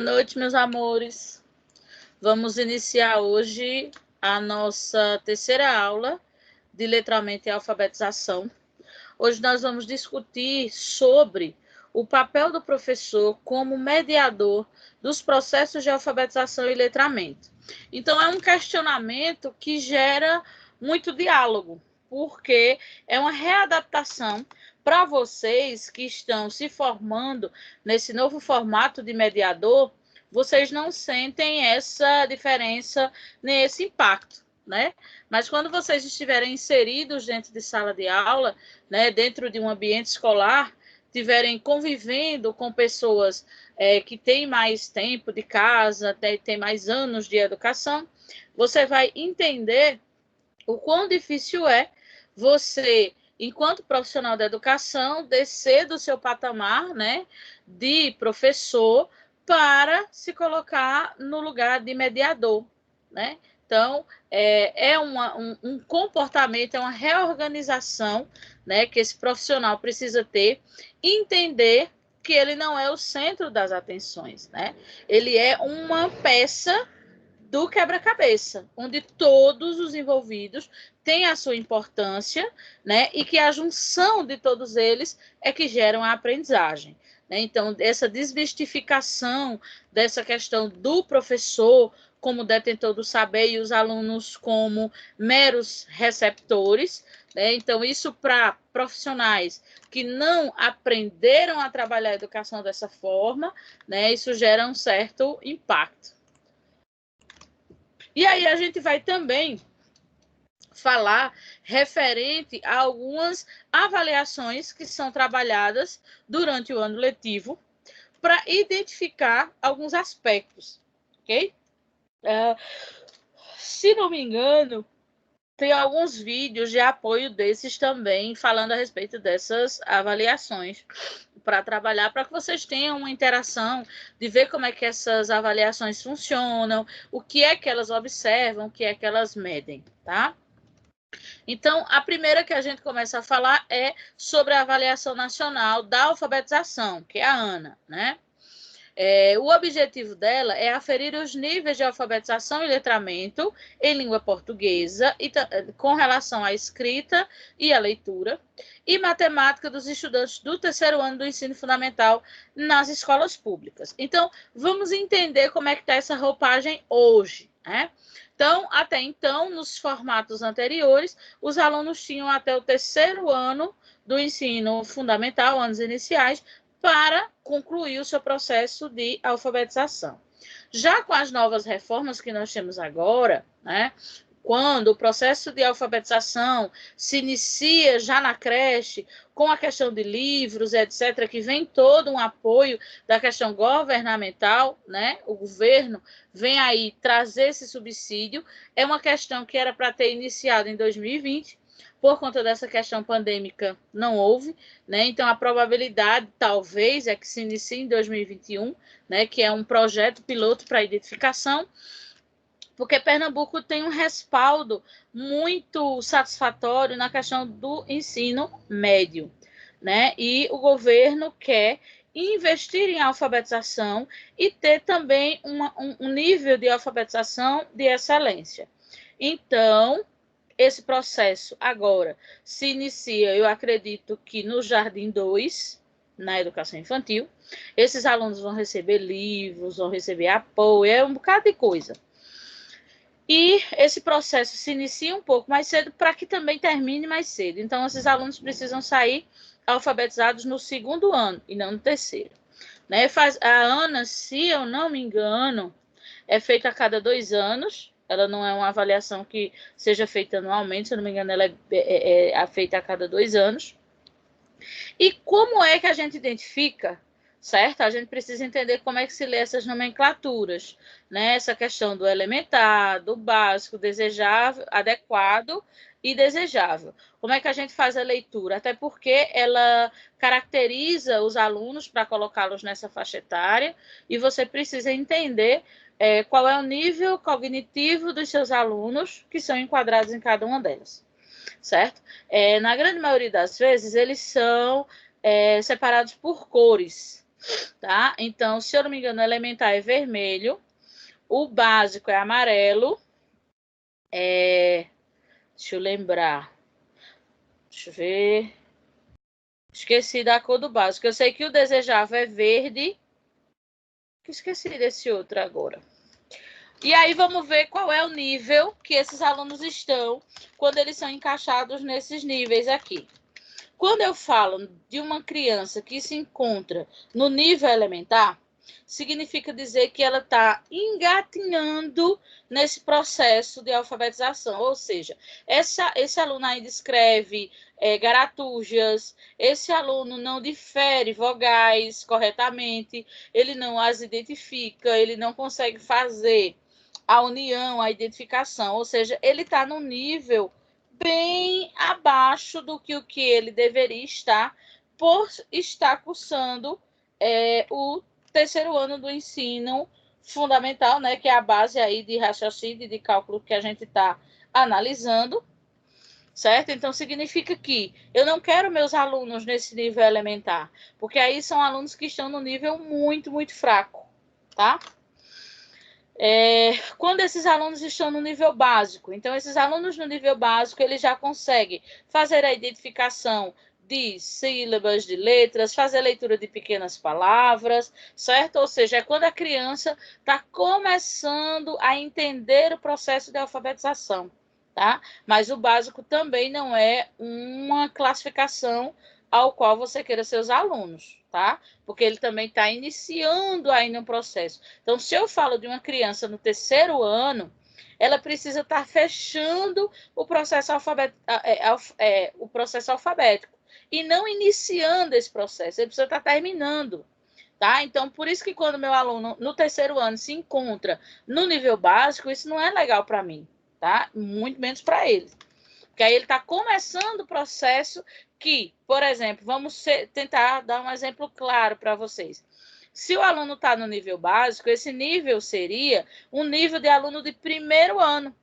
noite, meus amores. Vamos iniciar hoje a nossa terceira aula de letramento e alfabetização. Hoje nós vamos discutir sobre o papel do professor como mediador dos processos de alfabetização e letramento. Então, é um questionamento que gera muito diálogo, porque é uma readaptação para vocês que estão se formando nesse novo formato de mediador. Vocês não sentem essa diferença nesse impacto, né? Mas quando vocês estiverem inseridos dentro de sala de aula, né, dentro de um ambiente escolar, estiverem convivendo com pessoas que têm mais tempo de casa, têm mais anos de educação, você vai entender o quão difícil é você, enquanto profissional da educação, descer do seu patamar, né, de professor para se colocar no lugar de mediador, né? Então, é um comportamento, é uma reorganização, né, que esse profissional precisa ter, entender que ele não é o centro das atenções, né? Ele é uma peça do quebra-cabeça, onde todos os envolvidos têm a sua importância, né? E que a junção de todos eles é que geram a aprendizagem. Né? Então, essa desmistificação dessa questão do professor como detentor do saber e os alunos como meros receptores, né? Então, isso para profissionais que não aprenderam a trabalhar a educação dessa forma, né? Isso gera um certo impacto. E aí a gente vai também falar referente a algumas avaliações que são trabalhadas durante o ano letivo para identificar alguns aspectos, ok? Se não me engano, tem alguns vídeos de apoio desses também, falando a respeito dessas avaliações, para trabalhar, para que vocês tenham uma interação de ver como é que essas avaliações funcionam, o que é que elas observam, o que é que elas medem, tá? Então, a primeira que a gente começa a falar é sobre a avaliação nacional da alfabetização, que é a ANA, né? O objetivo dela é aferir os níveis de alfabetização e letramento em língua portuguesa e, com relação à escrita e à leitura e matemática dos estudantes do terceiro ano do ensino fundamental nas escolas públicas. Então, vamos entender como é que está essa roupagem hoje, né? Então, até então, nos formatos anteriores, os alunos tinham até o terceiro ano do ensino fundamental, anos iniciais, para concluir o seu processo de alfabetização. Já com as novas reformas que nós temos agora, né, quando o processo de alfabetização se inicia já na creche, com a questão de livros, etc., que vem todo um apoio da questão governamental, né? O governo vem aí trazer esse subsídio, é uma questão que era para ter iniciado em 2020, por conta dessa questão pandêmica, não houve, né? Então, a probabilidade, talvez, é que se inicie em 2021, né? Que é um projeto piloto para identificação, porque Pernambuco tem um respaldo muito satisfatório na questão do ensino médio, né? E o governo quer investir em alfabetização e ter também um nível de alfabetização de excelência. Então, esse processo agora se inicia, eu acredito que no Jardim 2, na educação infantil. Esses alunos vão receber livros, vão receber apoio, é um bocado de coisa. E esse processo se inicia um pouco mais cedo para que também termine mais cedo. Então, esses alunos precisam sair alfabetizados no segundo ano e não no terceiro. Né? A ANA, se eu não me engano, é feita a cada 2 anos. Ela não é uma avaliação que seja feita anualmente, se eu não me engano, ela é feita a cada 2 anos. E como é que a gente identifica, certo? A gente precisa entender como é que se lê essas nomenclaturas, né? Essa questão do elementar, do básico, desejável, adequado e desejável. Como é que a gente faz a leitura? Até porque ela caracteriza os alunos para colocá-los nessa faixa etária e você precisa entender qual é o nível cognitivo dos seus alunos que são enquadrados em cada uma delas, certo? Na grande maioria das vezes, eles são separados por cores. tá? Então, se eu não me engano, o elementar é vermelho, o básico é amarelo, deixa eu lembrar, deixa eu ver, esqueci da cor do básico, eu sei que o desejável é verde, esqueci desse outro agora. E aí vamos ver qual é o nível que esses alunos estão quando eles são encaixados nesses níveis aqui. Quando eu falo de uma criança que se encontra no nível elementar, significa dizer que ela está engatinhando nesse processo de alfabetização, ou seja, esse aluno ainda escreve garatujas, esse aluno não difere vogais corretamente, ele não as identifica, ele não consegue fazer a união, a identificação, ou seja, ele está no nível bem abaixo do que o que ele deveria estar por estar cursando o terceiro ano do ensino fundamental, né, que é a base aí de raciocínio e de cálculo que a gente está analisando, certo? Então, significa que eu não quero meus alunos nesse nível elementar, porque aí são alunos que estão no nível muito, muito fraco, tá? Quando esses alunos estão no nível básico, então esses alunos no nível básico, eles já conseguem fazer a identificação de sílabas, de letras, fazer leitura de pequenas palavras, certo? Ou seja, é quando a criança está começando a entender o processo de alfabetização, tá? Mas o básico também não é uma classificação ao qual você queira seus alunos, tá? Porque ele também está iniciando ainda um processo. Então, se eu falo de uma criança no terceiro ano, ela precisa estar fechando o processo alfabético e não iniciando esse processo, ele precisa estar terminando. Tá? Então, por isso que quando meu aluno no terceiro ano se encontra no nível básico, isso não é legal para mim, tá? Muito menos para ele. Porque aí ele está começando o processo que, por exemplo, vamos tentar dar um exemplo claro para vocês. Se o aluno está no nível básico, esse nível seria um nível de aluno de primeiro ano,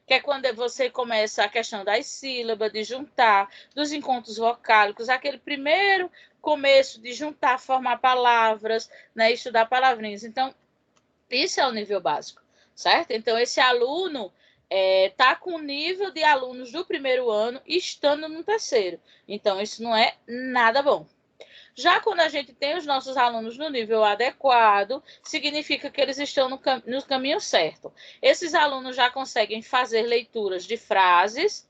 que é quando você começa a questão das sílabas, de juntar, dos encontros vocálicos, aquele primeiro começo de juntar, formar palavras, né, estudar palavrinhas. Então, isso é o nível básico, certo? Então, esse aluno está com o nível de alunos do primeiro ano estando no terceiro. Então, isso não é nada bom. Já quando a gente tem os nossos alunos no nível adequado, significa que eles estão no caminho certo. Esses alunos já conseguem fazer leituras de frases,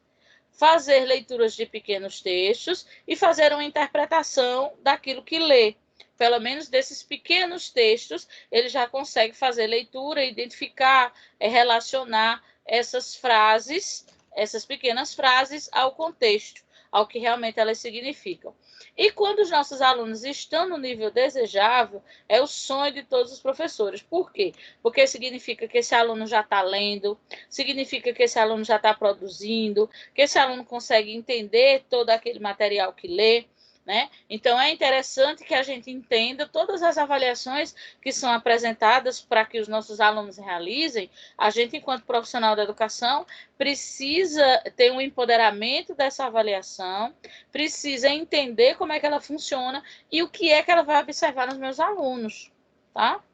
fazer leituras de pequenos textos e fazer uma interpretação daquilo que lê. Pelo menos desses pequenos textos, ele já consegue fazer leitura, identificar, relacionar essas frases, essas pequenas frases ao contexto, ao que realmente elas significam. E quando os nossos alunos estão no nível desejável, é o sonho de todos os professores. Por quê? Porque significa que esse aluno já está lendo, significa que esse aluno já está produzindo, que esse aluno consegue entender todo aquele material que lê, né? Então, é interessante que a gente entenda todas as avaliações que são apresentadas para que os nossos alunos realizem. A gente, enquanto profissional da educação, precisa ter um empoderamento dessa avaliação, precisa entender como é que ela funciona e o que é que ela vai observar nos meus alunos, tá?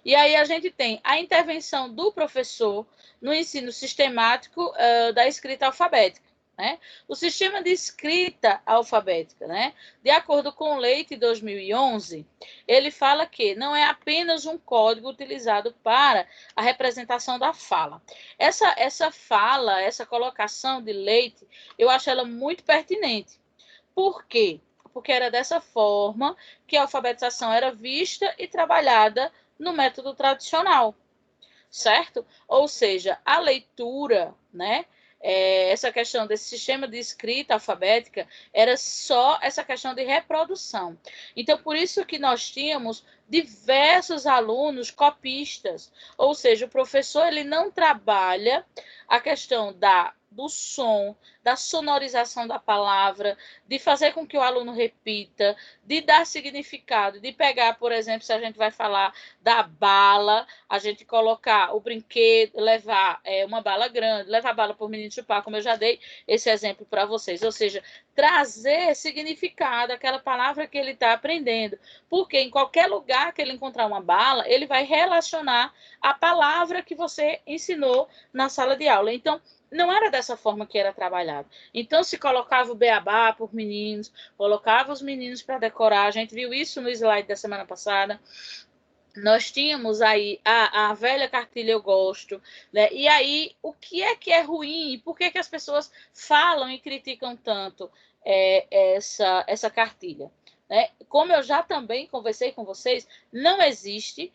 E aí a gente tem a intervenção do professor no ensino sistemático da escrita alfabética. Né? O sistema de escrita alfabética, né? De acordo com o Leite 2011, ele fala que não é apenas um código utilizado para a representação da fala. Essa fala, essa colocação de Leite, eu acho ela muito pertinente. Por quê? Porque era dessa forma que a alfabetização era vista e trabalhada no método tradicional, certo? Ou seja, a leitura, né? Essa questão desse sistema de escrita alfabética era só essa questão de reprodução. Então, por isso que nós tínhamos diversos alunos copistas, ou seja, o professor ele não trabalha a questão do som, da sonorização da palavra, de fazer com que o aluno repita, de dar significado, de pegar, por exemplo, se a gente vai falar da bala, a gente colocar o brinquedo, levar uma bala grande, levar a bala para o menino chupar, como eu já dei esse exemplo para vocês. Ou seja, trazer significado àquela palavra que ele está aprendendo. Porque em qualquer lugar que ele encontrar uma bala, ele vai relacionar a palavra que você ensinou na sala de aula. Então, não era dessa forma que era trabalhado. Então, se colocava o beabá por meninos, colocava os meninos para decorar. A gente viu isso no slide da semana passada. Nós tínhamos aí a velha cartilha Eu Gosto, né? E aí, o que é ruim? Por que as pessoas falam e criticam tanto essa cartilha? Né? Como eu já também conversei com vocês, não existe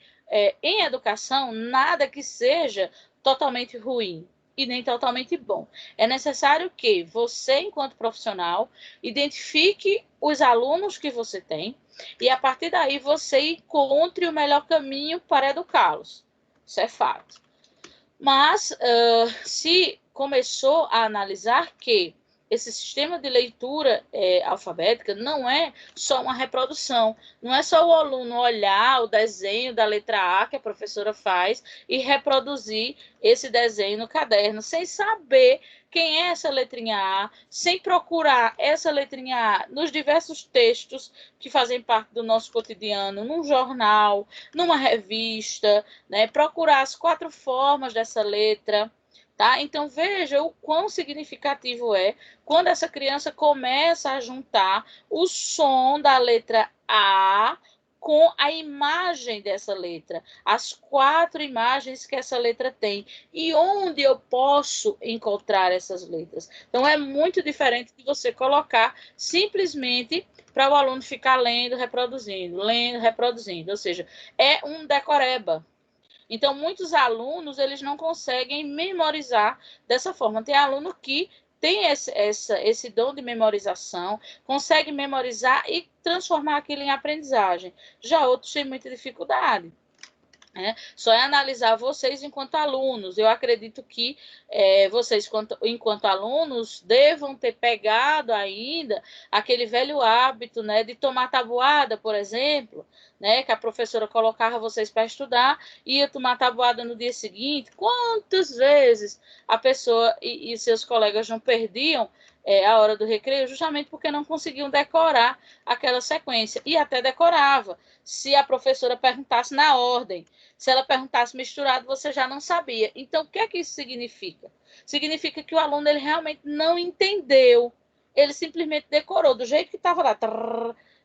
em educação nada que seja totalmente ruim e nem totalmente bom. É necessário que você, enquanto profissional, identifique os alunos que você tem, e a partir daí você encontre o melhor caminho para educá-los. Isso é fato. Mas se começou a analisar que esse sistema de leitura alfabética não é só uma reprodução, não é só o aluno olhar o desenho da letra A que a professora faz e reproduzir esse desenho no caderno, sem saber quem é essa letrinha A, sem procurar essa letrinha A nos diversos textos que fazem parte do nosso cotidiano, num jornal, numa revista, né? Procurar as 4 formas dessa letra. Tá? Então, veja o quão significativo é quando essa criança começa a juntar o som da letra A com a imagem dessa letra, as 4 imagens que essa letra tem e onde eu posso encontrar essas letras. Então, é muito diferente de você colocar simplesmente para o aluno ficar lendo, reproduzindo, ou seja, é um decoreba. Então, muitos alunos, eles não conseguem memorizar dessa forma. Tem aluno que tem esse dom de memorização, consegue memorizar e transformar aquilo em aprendizagem. Já outros têm muita dificuldade. Só é analisar vocês enquanto alunos. Eu acredito que vocês, enquanto alunos, devam ter pegado ainda aquele velho hábito, né, de tomar tabuada, por exemplo, né, que a professora colocava vocês para estudar, ia tomar tabuada no dia seguinte. Quantas vezes a pessoa e seus colegas não perdiam a hora do recreio justamente porque não conseguiam decorar aquela sequência? E até decorava, se a professora perguntasse na ordem. Se ela perguntasse misturado, você já não sabia. Então, o que é que isso significa? Significa que o aluno ele realmente não entendeu. Ele simplesmente decorou do jeito que estava lá.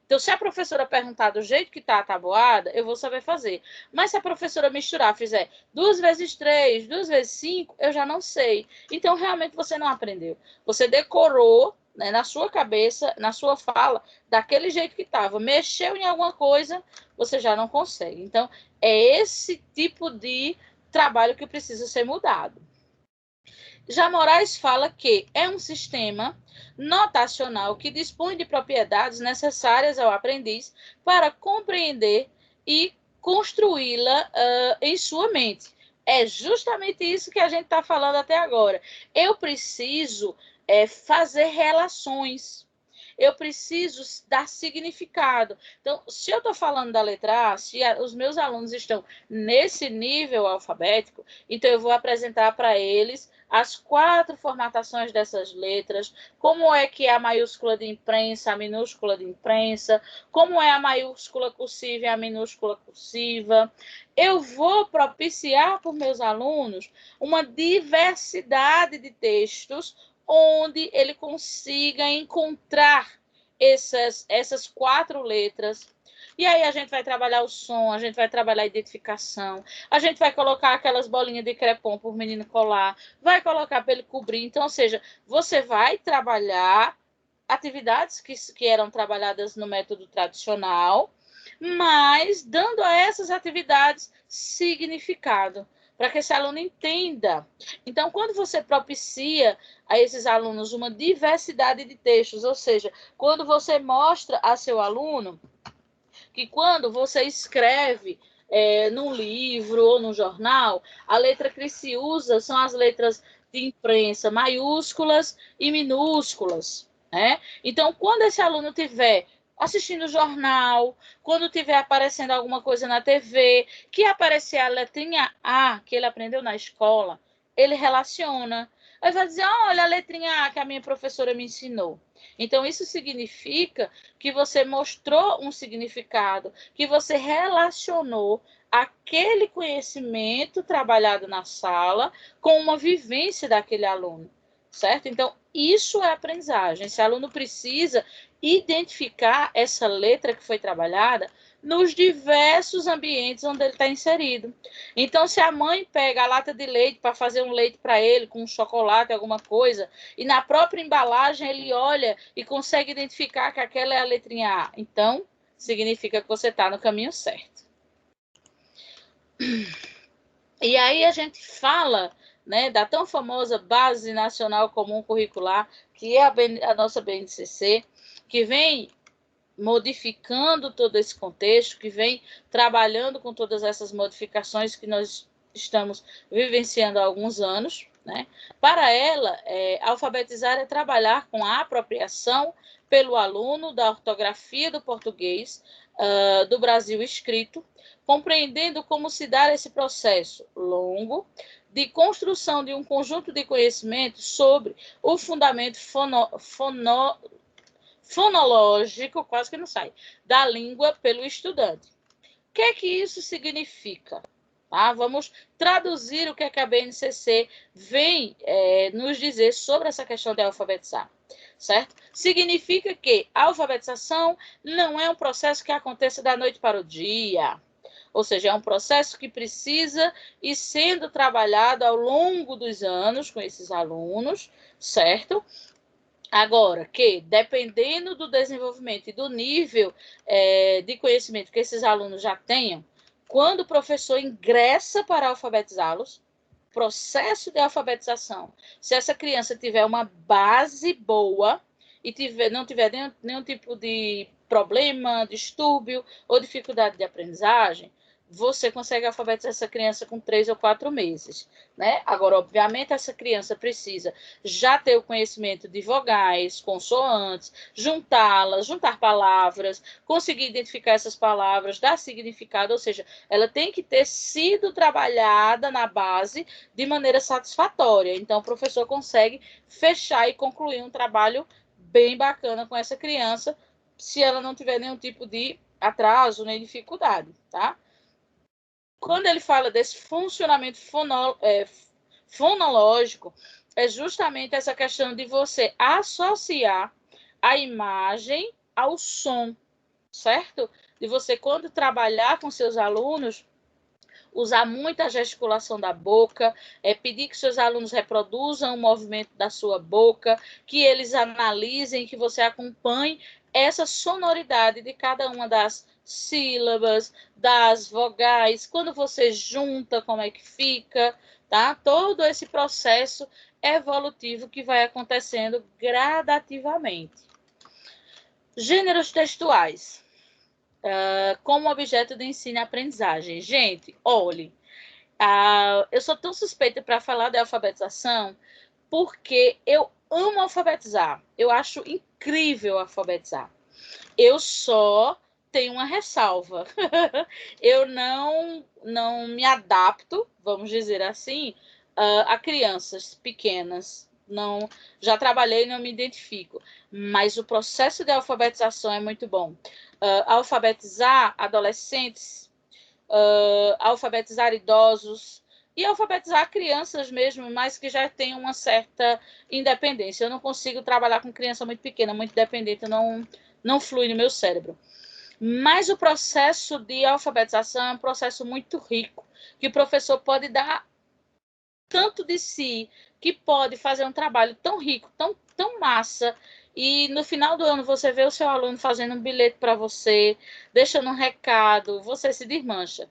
Então, se a professora perguntar do jeito que está a tabuada, eu vou saber fazer. Mas se a professora misturar, fizer 2 vezes 3, 2 vezes 5, eu já não sei. Então, realmente, você não aprendeu. Você decorou, né, na sua cabeça, na sua fala, daquele jeito que estava. Mexeu em alguma coisa, você já não consegue. Então, é esse tipo de trabalho que precisa ser mudado. Já Moraes fala que é um sistema notacional que dispõe de propriedades necessárias ao aprendiz para compreender e construí-la em sua mente. É justamente isso que a gente está falando até agora. Eu preciso fazer relações. Eu preciso dar significado. Então, se eu estou falando da letra A, se os meus alunos estão nesse nível alfabético, então eu vou apresentar para eles as 4 formatações dessas letras, como é que é a maiúscula de imprensa, a minúscula de imprensa, como é a maiúscula cursiva e a minúscula cursiva. Eu vou propiciar para os meus alunos uma diversidade de textos onde ele consiga encontrar essas 4 letras. E aí a gente vai trabalhar o som, a gente vai trabalhar a identificação, a gente vai colocar aquelas bolinhas de crepom para o menino colar, vai colocar para ele cobrir. Então, ou seja, você vai trabalhar atividades que eram trabalhadas no método tradicional, mas dando a essas atividades significado, para que esse aluno entenda. Então, quando você propicia a esses alunos uma diversidade de textos, ou seja, quando você mostra a seu aluno que quando você escreve num livro ou num jornal, a letra que se usa são as letras de imprensa maiúsculas e minúsculas, né? Então, quando esse aluno tiver assistindo o jornal, quando tiver aparecendo alguma coisa na TV, que aparecer a letrinha A que ele aprendeu na escola, ele relaciona. Aí vai dizer, olha a letrinha A que a minha professora me ensinou. Então, isso significa que você mostrou um significado, que você relacionou aquele conhecimento trabalhado na sala com uma vivência daquele aluno, certo? Então, isso é aprendizagem. Esse aluno precisa identificar essa letra que foi trabalhada nos diversos ambientes onde ele está inserido. Então, se a mãe pega a lata de leite para fazer um leite para ele, com um chocolate, alguma coisa, e na própria embalagem ele olha e consegue identificar que aquela é a letrinha A, então, significa que você está no caminho certo. E aí a gente fala, né, da tão famosa Base Nacional Comum Curricular, que é a nossa BNCC, que vem modificando todo esse contexto, que vem trabalhando com todas essas modificações que nós estamos vivenciando há alguns anos, né? Para ela, alfabetizar é trabalhar com a apropriação pelo aluno da ortografia do português do Brasil escrito, compreendendo como se dá esse processo longo de construção de um conjunto de conhecimentos sobre o fundamento fonológico, quase que não sai, da língua pelo estudante. O que é que isso significa? Vamos traduzir o que é que a BNCC vem nos dizer sobre essa questão de alfabetizar, certo? Significa que a alfabetização não é um processo que aconteça da noite para o dia, ou seja, é um processo que precisa ir sendo trabalhado ao longo dos anos com esses alunos, certo? Agora, que dependendo do desenvolvimento e do nível de conhecimento que esses alunos já tenham, quando o professor ingressa para alfabetizá-los, processo de alfabetização, se essa criança tiver uma base boa e não tiver nenhum tipo de problema, distúrbio ou dificuldade de aprendizagem, você consegue alfabetizar essa criança com 3 ou 4 meses, né? Agora, obviamente, essa criança precisa já ter o conhecimento de vogais, consoantes, juntar palavras, conseguir identificar essas palavras, dar significado, ou seja, ela tem que ter sido trabalhada na base de maneira satisfatória. Então, o professor consegue fechar e concluir um trabalho bem bacana com essa criança, se ela não tiver nenhum tipo de atraso nem dificuldade, tá? Quando ele fala desse funcionamento fonológico, é justamente essa questão de você associar a imagem ao som, certo? De você, quando trabalhar com seus alunos, usar muita gesticulação da boca, pedir que seus alunos reproduzam o movimento da sua boca, que eles analisem, que você acompanhe essa sonoridade de cada uma das sílabas, das vogais, quando você junta, como é que fica, tá? Todo esse processo evolutivo que vai acontecendo gradativamente. Gêneros textuais. Como objeto de ensino e aprendizagem. Gente, olhe, eu sou tão suspeita para falar de alfabetização porque eu amo alfabetizar. Eu acho incrível alfabetizar. Eu só tenho uma ressalva. Eu não me adapto, vamos dizer assim, a crianças pequenas. Não, já trabalhei e não me identifico. Mas o processo de alfabetização é muito bom. Alfabetizar adolescentes, alfabetizar idosos e alfabetizar crianças mesmo, mas que já têm uma certa independência. Eu não consigo trabalhar com criança muito pequena, muito dependente, não flui no meu cérebro. Mas o processo de alfabetização é um processo muito rico, que o professor pode dar tanto de si, que pode fazer um trabalho tão rico, tão massa, e no final do ano você vê o seu aluno fazendo um bilhete para você, deixando um recado, você se desmancha.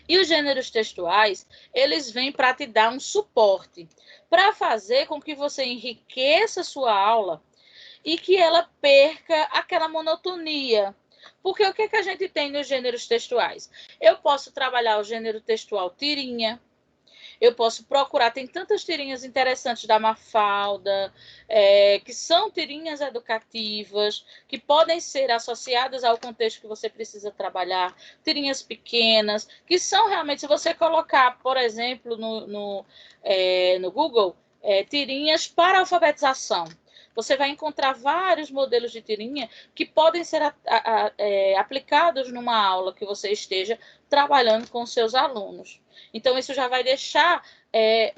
E os gêneros textuais, eles vêm para te dar um suporte, para fazer com que você enriqueça a sua aula e que ela perca aquela monotonia. Porque o que a gente tem nos gêneros textuais? Eu posso trabalhar o gênero textual tirinha, Eu posso procurar, tem tantas tirinhas interessantes da Mafalda, que são tirinhas educativas, que podem ser associadas ao contexto que você precisa trabalhar, tirinhas pequenas, que são realmente, se você colocar, por exemplo, no Google, tirinhas para alfabetização, você vai encontrar vários modelos de tirinha que podem ser aplicados numa aula que você esteja trabalhando com seus alunos. Então, isso já vai deixar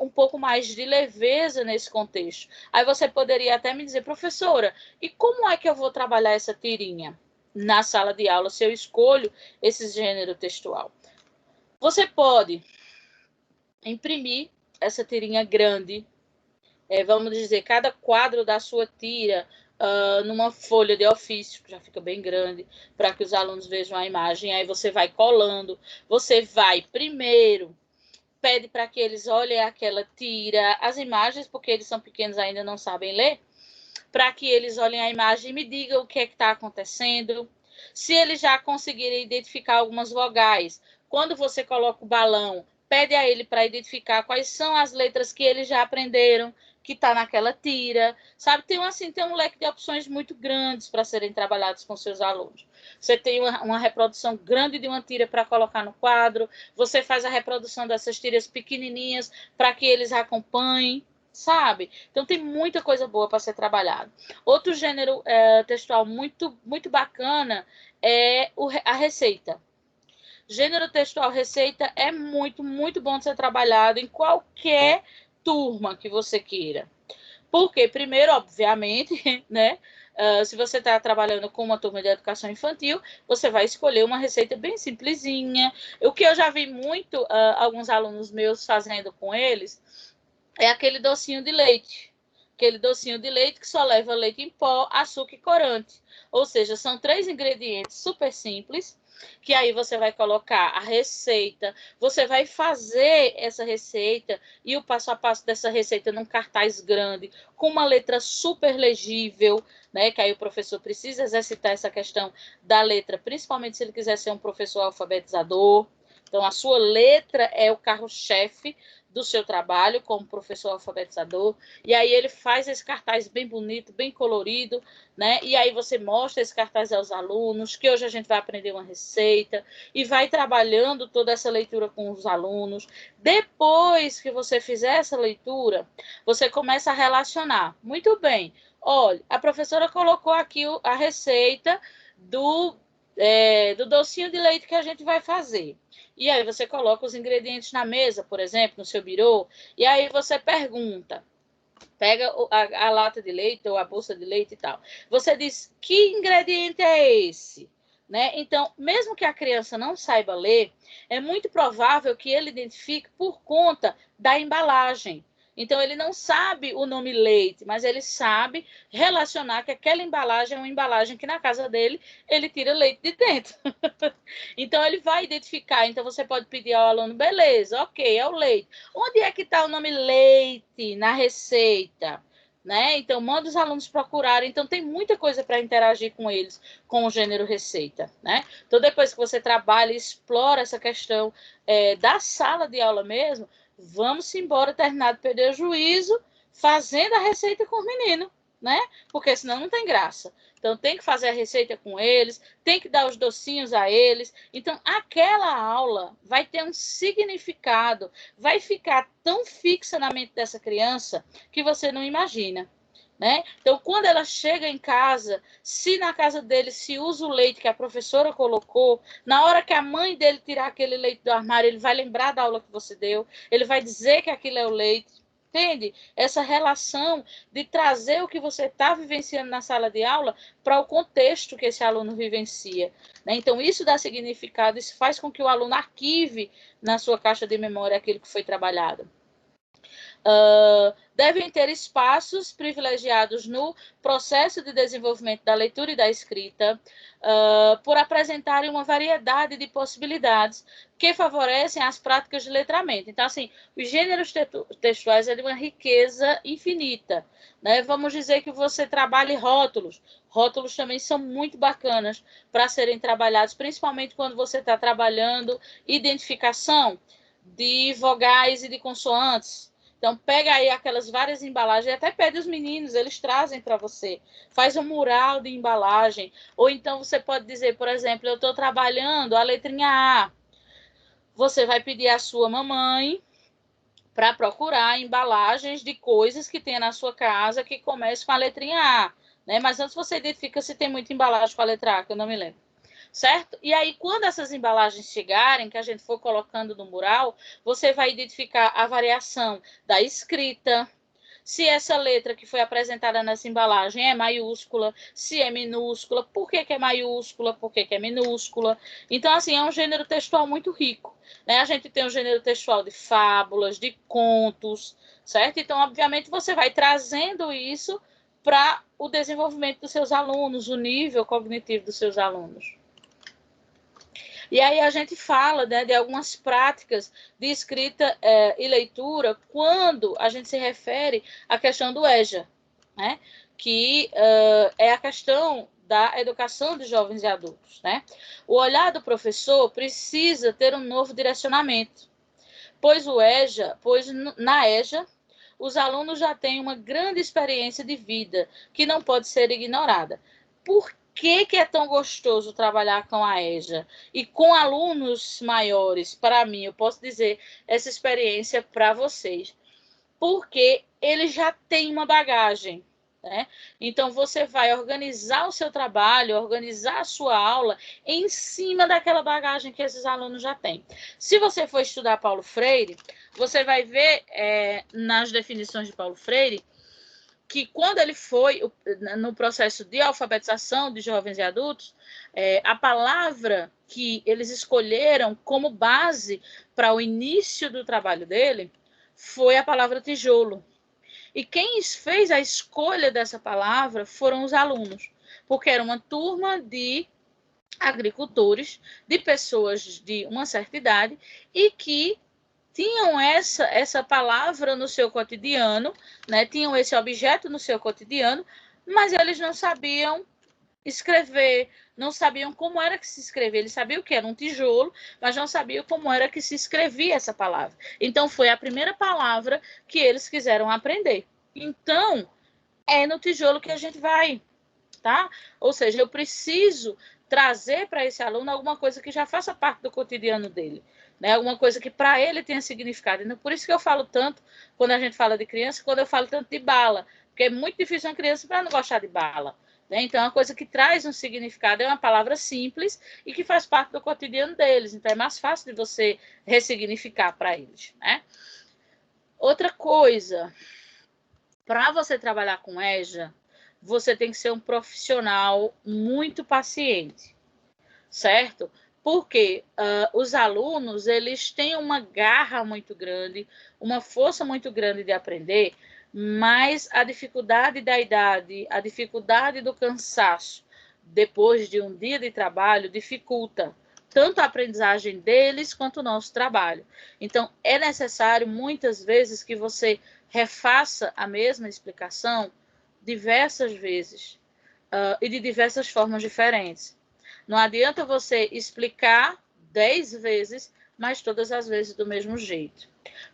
um pouco mais de leveza nesse contexto. Aí você poderia até me dizer, professora, e como é que eu vou trabalhar essa tirinha na sala de aula se eu escolho esse gênero textual? Você pode imprimir essa tirinha grande, vamos dizer, cada quadro da sua tira numa folha de ofício, que já fica bem grande, para que os alunos vejam a imagem. Aí você vai colando, você vai primeiro, pede para que eles olhem aquela tira, as imagens, porque eles são pequenos ainda não sabem ler, para que eles olhem a imagem e me digam o que é que está acontecendo. Se eles já conseguirem identificar algumas vogais, quando você coloca o balão, pede a ele para identificar quais são as letras que eles já aprenderam, que está naquela tira, sabe? Tem um leque de opções muito grandes para serem trabalhados com seus alunos. Você tem uma reprodução grande de uma tira para colocar no quadro, você faz a reprodução dessas tiras pequenininhas para que eles acompanhem, sabe? Então tem muita coisa boa para ser trabalhado. Outro gênero textual muito, muito bacana é a receita. Gênero textual receita é muito, muito bom de ser trabalhado em qualquer turma que você queira. Porque, primeiro, obviamente, né? Se você está trabalhando com uma turma de educação infantil, você vai escolher uma receita bem simplesinha. O que eu já vi muito alguns alunos meus fazendo com eles é aquele docinho de leite. Aquele docinho de leite que só leva leite em pó, açúcar e corante. Ou seja, são 3 ingredientes super simples, que aí você vai colocar a receita, você vai fazer essa receita e o passo a passo dessa receita num cartaz grande, com uma letra super legível, né? Que aí o professor precisa exercitar essa questão da letra, principalmente se ele quiser ser um professor alfabetizador. Então, a sua letra é o carro-chefe do seu trabalho como professor alfabetizador, e aí ele faz esse cartaz bem bonito, bem colorido, né? E aí você mostra esse cartaz aos alunos, que hoje a gente vai aprender uma receita, e vai trabalhando toda essa leitura com os alunos. Depois que você fizer essa leitura, você começa a relacionar. Muito bem, olha, a professora colocou aqui a receita do docinho de leite que a gente vai fazer. E aí você coloca os ingredientes na mesa, por exemplo, no seu birô, e aí você pergunta, pega a lata de leite ou a bolsa de leite e tal. Você diz, que ingrediente é esse? Né? Então, mesmo que a criança não saiba ler, é muito provável que ele identifique por conta da embalagem. Então, ele não sabe o nome leite, mas ele sabe relacionar que aquela embalagem é uma embalagem que na casa dele ele tira leite de dentro. Então, ele vai identificar. Então, você pode pedir ao aluno, beleza, ok, é o leite. Onde é que está o nome leite na receita? Né? Então, manda os alunos procurarem. Então, tem muita coisa para interagir com eles, com o gênero receita. Né? Então, depois que você trabalha e explora essa questão da sala de aula mesmo, vamos embora, terminado, perder o juízo, fazendo a receita com os meninos. Né? Porque senão não tem graça. Então, tem que fazer a receita com eles, tem que dar os docinhos a eles. Então, aquela aula vai ter um significado, vai ficar tão fixa na mente dessa criança que você não imagina. Né? Então, quando ela chega em casa, se na casa dele se usa o leite que a professora colocou, na hora que a mãe dele tirar aquele leite do armário, ele vai lembrar da aula que você deu, ele vai dizer que aquilo é o leite. Entende? Essa relação de trazer o que você está vivenciando na sala de aula para o contexto que esse aluno vivencia. Né? Então, isso dá significado, isso faz com que o aluno arquive na sua caixa de memória aquilo que foi trabalhado. Devem ter espaços privilegiados no processo de desenvolvimento da leitura e da escrita, por apresentarem uma variedade de possibilidades que favorecem as práticas de letramento. Então, assim, os gêneros textuais é de uma riqueza infinita. Né? Vamos dizer que você trabalhe rótulos. Rótulos também são muito bacanas para serem trabalhados, principalmente quando você está trabalhando identificação de vogais e de consoantes. Então, pega aí aquelas várias embalagens, até pede os meninos, eles trazem para você. Faz um mural de embalagem. Ou então você pode dizer, por exemplo, eu estou trabalhando a letrinha A. Você vai pedir à sua mamãe para procurar embalagens de coisas que tenha na sua casa que comecem com a letrinha A. Né? Mas antes você identifica se tem muita embalagem com a letra A, que eu não me lembro. Certo? E aí, quando essas embalagens chegarem, que a gente for colocando no mural, você vai identificar a variação da escrita, se essa letra que foi apresentada nessa embalagem é maiúscula, se é minúscula, por que é maiúscula, por que é minúscula. Então, assim, é um gênero textual muito rico. Né? A gente tem um gênero textual de fábulas, de contos, certo? Então, obviamente, você vai trazendo isso para o desenvolvimento dos seus alunos, o nível cognitivo dos seus alunos. E aí a gente fala, né, de algumas práticas de escrita e leitura quando a gente se refere à questão do EJA, né, que é a questão da educação de jovens e adultos. Né? O olhar do professor precisa ter um novo direcionamento, pois na EJA, os alunos já têm uma grande experiência de vida que não pode ser ignorada. Por que é tão gostoso trabalhar com a EJA? E com alunos maiores, para mim, eu posso dizer essa experiência para vocês. Porque ele já tem uma bagagem. Né? Então, você vai organizar o seu trabalho, organizar a sua aula em cima daquela bagagem que esses alunos já têm. Se você for estudar Paulo Freire, você vai ver nas definições de Paulo Freire que quando ele foi no processo de alfabetização de jovens e adultos, a palavra que eles escolheram como base para o início do trabalho dele foi a palavra tijolo. E quem fez a escolha dessa palavra foram os alunos, porque era uma turma de agricultores, de pessoas de uma certa idade, e que tinham essa palavra no seu cotidiano, né? Tinham esse objeto no seu cotidiano, mas eles não sabiam escrever, não sabiam como era que se escrevia. Eles sabiam que era um tijolo, mas não sabiam como era que se escrevia essa palavra. Então, foi a primeira palavra que eles quiseram aprender. Então, é no tijolo que a gente vai, tá? Ou seja, eu preciso trazer para esse aluno alguma coisa que já faça parte do cotidiano dele, né? Alguma coisa que para ele tenha significado. Então, por isso que eu falo tanto, quando a gente fala de criança, quando eu falo tanto de bala, porque é muito difícil uma criança para não gostar de bala. Né? Então, é uma coisa que traz um significado, é uma palavra simples e que faz parte do cotidiano deles. Então, é mais fácil de você ressignificar para eles. Né? Outra coisa, para você trabalhar com EJA, você tem que ser um profissional muito paciente, certo? Porque os alunos, eles têm uma garra muito grande, uma força muito grande de aprender, mas a dificuldade da idade, a dificuldade do cansaço, depois de um dia de trabalho, dificulta tanto a aprendizagem deles quanto o nosso trabalho. Então, é necessário, muitas vezes, que você refaça a mesma explicação diversas vezes e de diversas formas diferentes. Não adianta você explicar 10 vezes, mas todas as vezes do mesmo jeito.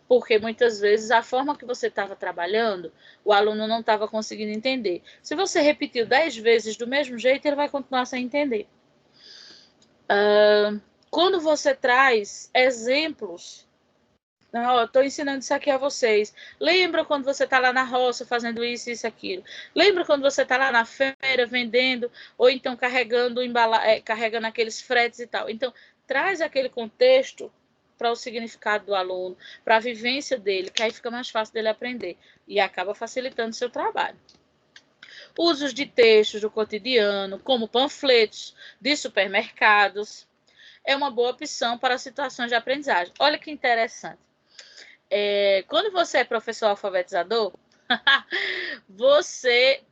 Porque muitas vezes a forma que você estava trabalhando, o aluno não estava conseguindo entender. Se você repetiu 10 vezes do mesmo jeito, ele vai continuar sem entender. Quando você traz exemplos, estou ensinando isso aqui a vocês. Lembra quando você está lá na roça fazendo isso, isso, aquilo? Lembra quando você está lá na feira vendendo, ou então carregando aqueles fretes e tal? Então, traz aquele contexto para o significado do aluno, para a vivência dele, que aí fica mais fácil dele aprender e acaba facilitando o seu trabalho. Usos de textos do cotidiano, como panfletos de supermercados, é uma boa opção para situações de aprendizagem. Olha que interessante. Quando você é professor alfabetizador,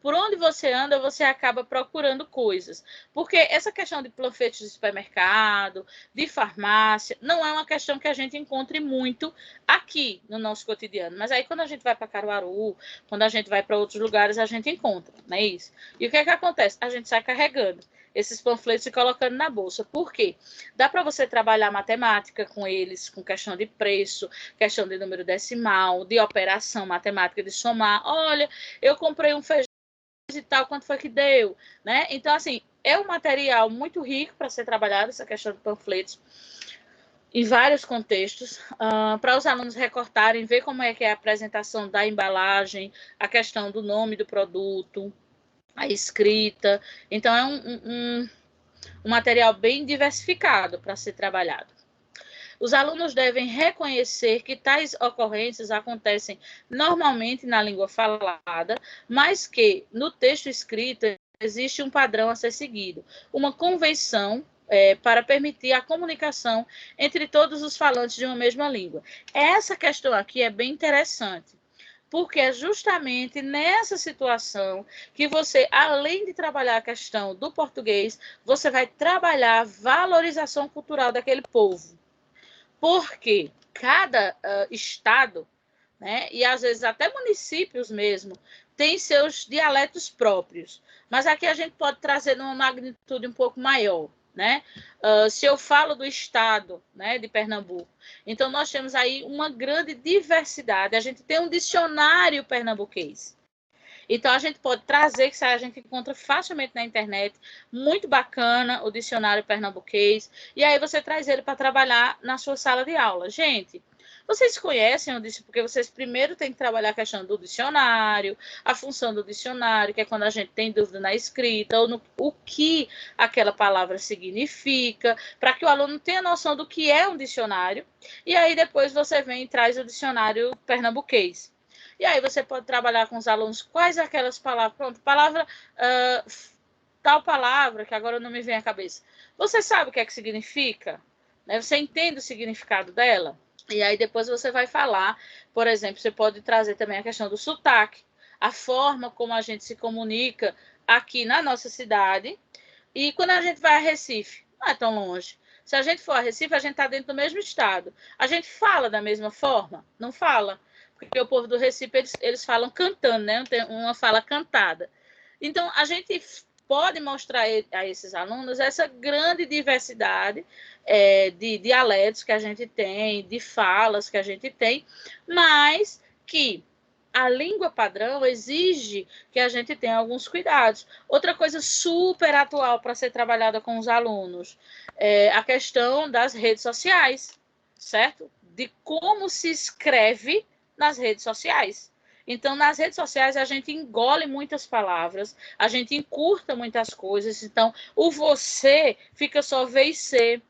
por onde você anda, você acaba procurando coisas. Porque essa questão de panfletos de supermercado, de farmácia, não é uma questão que a gente encontre muito aqui no nosso cotidiano. Mas aí quando a gente vai para Caruaru, quando a gente vai para outros lugares, a gente encontra, não é isso? E o que é que acontece? A gente sai carregando esses panfletos e colocando na bolsa. Por quê? Dá para você trabalhar matemática com eles, com questão de preço, questão de número decimal, de operação matemática, de somar. Olha, eu comprei um feijão e tal, quanto foi que deu? Né? Então, assim, é um material muito rico para ser trabalhado, essa questão de panfletos, em vários contextos, para os alunos recortarem, ver como é que é a apresentação da embalagem, a questão do nome do produto, a escrita. Então, é um material bem diversificado para ser trabalhado. Os alunos devem reconhecer que tais ocorrências acontecem normalmente na língua falada, mas que no texto escrito existe um padrão a ser seguido, uma convenção para permitir a comunicação entre todos os falantes de uma mesma língua. Essa questão aqui é bem interessante, porque é justamente nessa situação que você, além de trabalhar a questão do português, você vai trabalhar a valorização cultural daquele povo. Porque cada estado, né, e às vezes até municípios mesmo, tem seus dialetos próprios. Mas aqui a gente pode trazer numa magnitude um pouco maior. Né? Se eu falo do estado, né, de Pernambuco, então nós temos aí uma grande diversidade. A gente tem um dicionário pernambuquês. Então a gente pode trazer, que a gente encontra facilmente na internet, muito bacana o dicionário pernambuquês, e aí você traz ele para trabalhar na sua sala de aula. Gente, vocês conhecem o dicionário, porque vocês primeiro têm que trabalhar a questão do dicionário, a função do dicionário, que é quando a gente tem dúvida na escrita, ou no o que aquela palavra significa, para que o aluno tenha noção do que é um dicionário, e aí depois você vem e traz o dicionário pernambuquês. E aí você pode trabalhar com os alunos quais aquelas palavras. Pronto, palavra, tal palavra, que agora não me vem à cabeça. Você sabe o que é que significa? Né? Você entende o significado dela? E aí depois você vai falar, por exemplo, você pode trazer também a questão do sotaque, a forma como a gente se comunica aqui na nossa cidade. E quando a gente vai a Recife, não é tão longe. Se a gente for a Recife, a gente está dentro do mesmo estado. A gente fala da mesma forma? Não fala. Porque o povo do Recife, eles falam cantando, né? Tem uma fala cantada. Então, a gente pode mostrar a esses alunos essa grande diversidade de dialetos que a gente tem, de falas que a gente tem, mas que a língua padrão exige que a gente tenha alguns cuidados. Outra coisa super atual para ser trabalhada com os alunos é a questão das redes sociais, certo? De como se escreve nas redes sociais. Então, nas redes sociais, a gente engole muitas palavras, a gente encurta muitas coisas. Então, o você fica só V e C.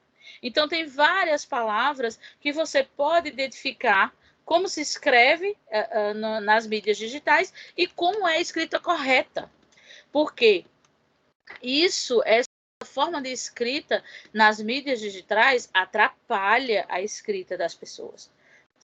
Então, tem várias palavras que você pode identificar como se escreve nas mídias digitais e como é a escrita correta. Porque essa forma de escrita nas mídias digitais atrapalha a escrita das pessoas.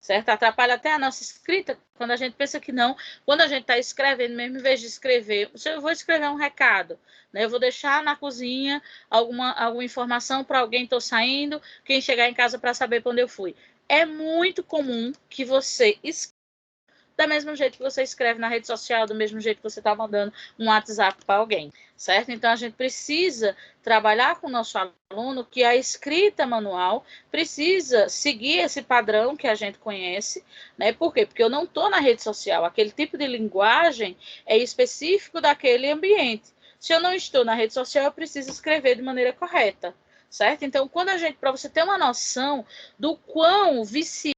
Certo? Atrapalha até a nossa escrita, quando a gente pensa que não. Quando a gente está escrevendo, mesmo em vez de escrever, se eu vou escrever um recado, né? Eu vou deixar na cozinha alguma informação para alguém, estou saindo, quem chegar em casa para saber para onde eu fui. É muito comum que você escreva da mesmo jeito que você escreve na rede social, do mesmo jeito que você está mandando um WhatsApp para alguém, certo? Então, a gente precisa trabalhar com o nosso aluno que a escrita manual precisa seguir esse padrão que a gente conhece, né? Por quê? Porque eu não estou na rede social, aquele tipo de linguagem é específico daquele ambiente. Se eu não estou na rede social, eu preciso escrever de maneira correta, certo? Então, quando a gente, para você ter uma noção do quão viciante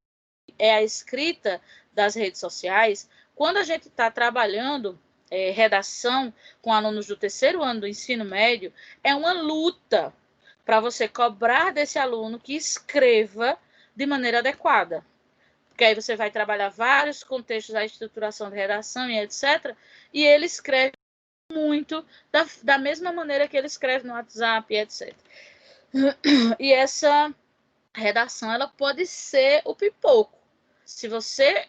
é a escrita das redes sociais, quando a gente está trabalhando redação com alunos do terceiro ano do ensino médio, é uma luta para você cobrar desse aluno que escreva de maneira adequada. Porque aí você vai trabalhar vários contextos, a estruturação de redação e etc. E ele escreve muito da mesma maneira que ele escreve no WhatsApp e etc. E essa redação ela pode ser o pipoco, se você,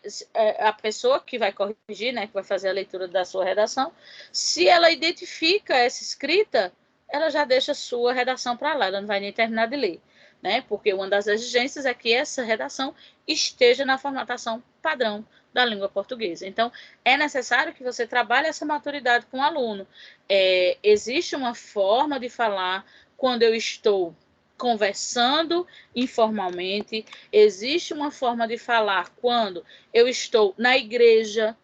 a pessoa que vai corrigir, né, que vai fazer a leitura da sua redação, se ela identifica essa escrita, ela já deixa a sua redação para lá, ela não vai nem terminar de ler, né? Porque uma das exigências é que essa redação esteja na formatação padrão da língua portuguesa. Então, é necessário que você trabalhe essa maturidade com o aluno. Existe uma forma de falar quando eu estou conversando informalmente, existe uma forma de falar quando eu estou na igreja,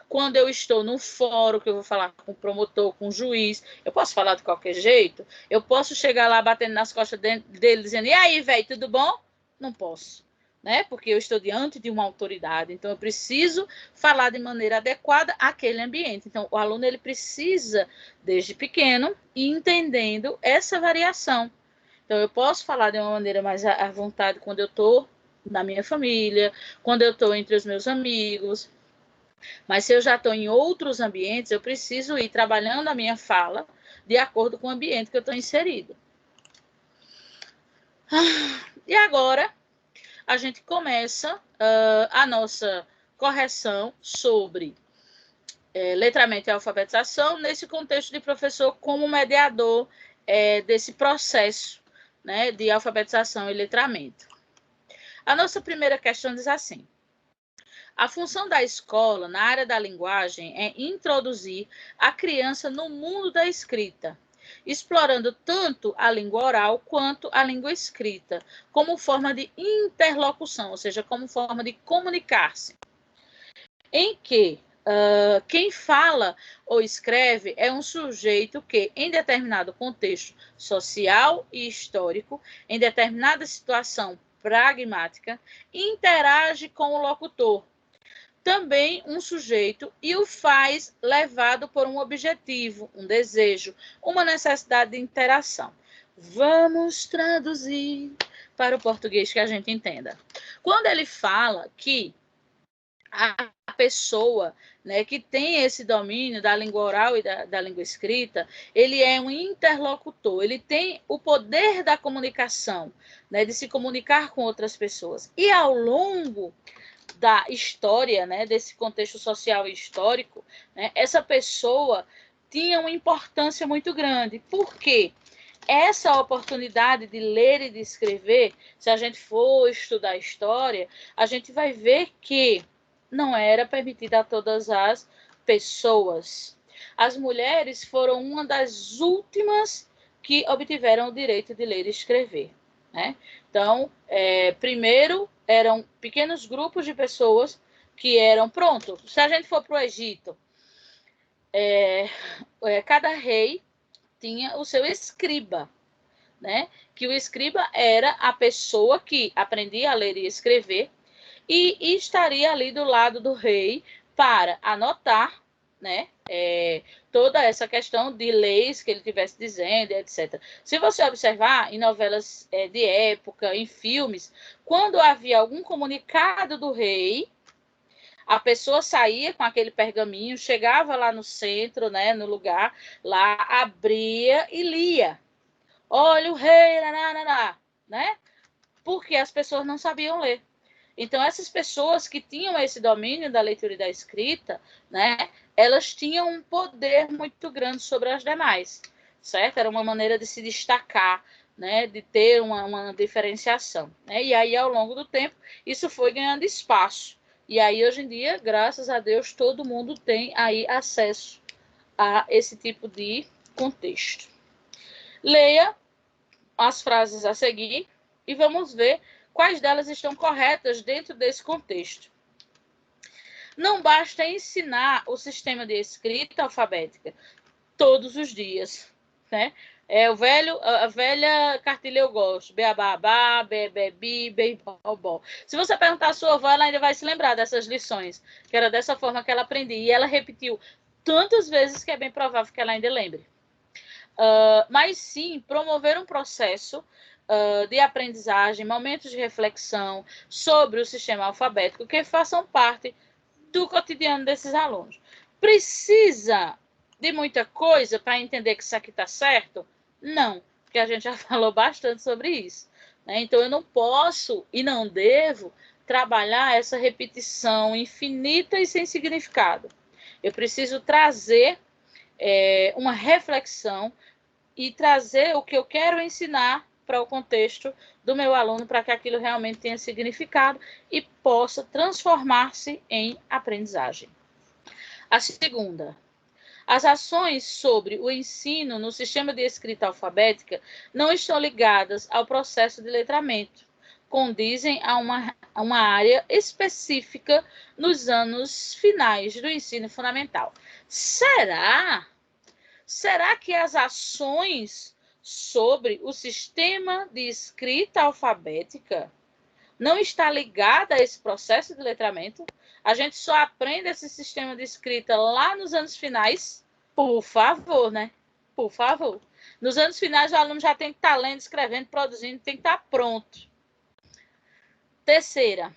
quando eu estou no fórum, que eu vou falar com o promotor, com o juiz, eu posso falar de qualquer jeito? Eu posso chegar lá batendo nas costas dele, dizendo, e aí, velho, tudo bom? Não posso, né? Porque eu estou diante de uma autoridade, então eu preciso falar de maneira adequada àquele ambiente. Então, o aluno, ele precisa, desde pequeno, ir entendendo essa variação. Então, eu posso falar de uma maneira mais à vontade quando eu estou na minha família, quando eu estou entre os meus amigos. Mas se eu já estou em outros ambientes, eu preciso ir trabalhando a minha fala de acordo com o ambiente que eu estou inserido. E agora, a gente começa a nossa correção sobre letramento e alfabetização nesse contexto de professor como mediador desse processo, né, de alfabetização e letramento. A nossa primeira questão diz assim: a função da escola na área da linguagem é introduzir a criança no mundo da escrita, explorando tanto a língua oral quanto a língua escrita, como forma de interlocução, ou seja, como forma de comunicar-se, em que quem fala ou escreve é um sujeito que, em determinado contexto social e histórico, em determinada situação pragmática, interage com o locutor, também um sujeito, e o faz levado por um objetivo, um desejo, uma necessidade de interação. Vamos traduzir para o português que a gente entenda. Quando ele fala que a pessoa, né, que tem esse domínio da língua oral e da língua escrita, ele é um interlocutor, ele tem o poder da comunicação, né, de se comunicar com outras pessoas. E ao longo da história, né, desse contexto social e histórico, né, essa pessoa tinha uma importância muito grande. Por quê? Essa oportunidade de ler e de escrever, se a gente for estudar a história, a gente vai ver que não era permitida a todas as pessoas. As mulheres foram uma das últimas que obtiveram o direito de ler e escrever, né? Então, primeiro eram pequenos grupos de pessoas que eram, pronto, se a gente for para o Egito, cada rei tinha o seu escriba, né? Que o escriba era a pessoa que aprendia a ler e escrever e estaria ali do lado do rei para anotar, né, toda essa questão de leis que ele estivesse dizendo, etc. Se você observar em novelas de época, em filmes, quando havia algum comunicado do rei, a pessoa saía com aquele pergaminho, chegava lá no centro, né, no lugar, lá abria e lia. Olha o rei, né? Porque as pessoas não sabiam ler. Então, essas pessoas que tinham esse domínio da leitura e da escrita, né, elas tinham um poder muito grande sobre as demais, certo? Era uma maneira de se destacar, né, de ter uma diferenciação, né? E aí, ao longo do tempo, isso foi ganhando espaço. E aí, hoje em dia, graças a Deus, todo mundo tem aí acesso a esse tipo de contexto. Leia as frases a seguir e vamos ver quais delas estão corretas dentro desse contexto. Não basta ensinar o sistema de escrita alfabética todos os dias, né? A velha cartilha eu gosto, beababá, bebebi, bebobó. Se você perguntar à sua avó, ela ainda vai se lembrar dessas lições, que era dessa forma que ela aprendia, e ela repetiu tantas vezes que é bem provável que ela ainda lembre. Mas sim, promover um processo de aprendizagem, momentos de reflexão sobre o sistema alfabético que façam parte do cotidiano desses alunos. Precisa de muita coisa para entender que isso aqui está certo? Não, porque a gente já falou bastante sobre isso, né? Então, eu não posso e não devo trabalhar essa repetição infinita e sem significado. Eu preciso trazer uma reflexão e trazer o que eu quero ensinar para o contexto do meu aluno, para que aquilo realmente tenha significado e possa transformar-se em aprendizagem. A segunda, as ações sobre o ensino no sistema de escrita alfabética não estão ligadas ao processo de letramento, condizem a uma área específica nos anos finais do ensino fundamental. Será que as ações sobre o sistema de escrita alfabética não está ligada a esse processo de letramento? A gente só aprende esse sistema de escrita lá nos anos finais? Por favor, né? Por favor. Nos anos finais, o aluno já tem que estar lendo, escrevendo, produzindo, tem que estar pronto. Terceira,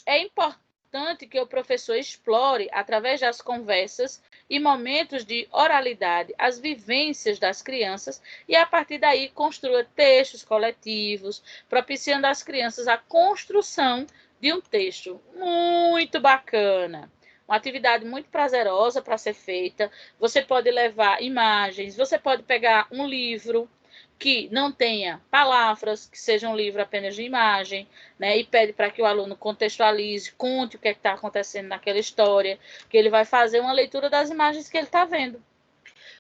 é importante que o professor explore, através das conversas e momentos de oralidade, as vivências das crianças e, a partir daí, construa textos coletivos, propiciando às crianças a construção de um texto muito bacana. Uma atividade muito prazerosa para ser feita. Você pode levar imagens, você pode pegar um livro que não tenha palavras, que seja um livro apenas de imagem, né? E pede para que o aluno contextualize, conte o que está acontecendo naquela história, que ele vai fazer uma leitura das imagens que ele está vendo.